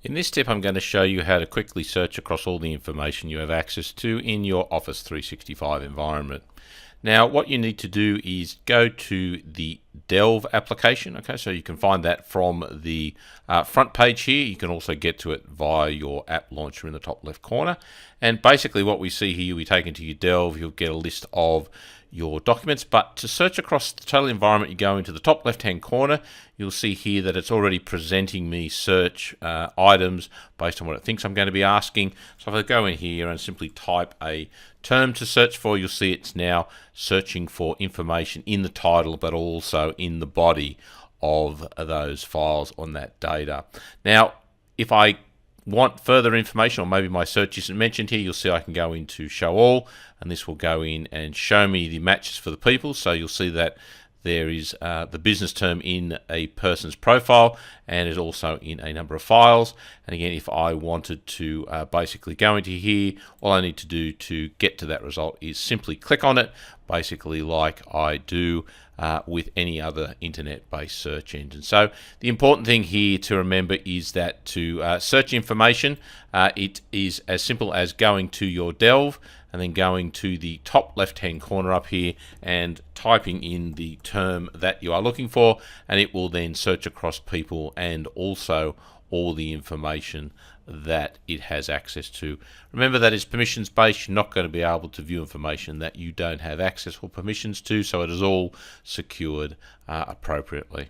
In this tip, I'm going to show you how to quickly search across all the information you have access to in your Office 365 environment. Now, what you need to do is go to the Delve application. Okay, so you can find that from the front page here. You can also get to it via your app launcher in the top left corner. And basically what we see here, we take into your Delve, you'll get a list of your documents, but to search across the total environment, you go into the top left hand corner. You'll see here that it's already presenting me search items based on what it thinks I'm going to be asking. So if I go in here and simply type a term to search for, you'll see it's now searching for information in the title but also in the body of those files on that data. Now if I want further information, or maybe my search isn't mentioned here, you'll see I can go into show all, and this will go in and show me the matches for the people. So you'll see that there is the business term in a person's profile, and is also in a number of files. And again, if I wanted to basically go into here, all I need to do to get to that result is simply click on it, basically like I do with any other internet-based search engine. So the important thing here to remember is that to search information, it is as simple as going to your Delve and then going to the top left-hand corner up here and typing in the term that you are looking for, and it will then search across people and also all the information that it has access to. Remember that it's permissions based. You're not going to be able to view information that you don't have access or permissions to, so it is all secured appropriately.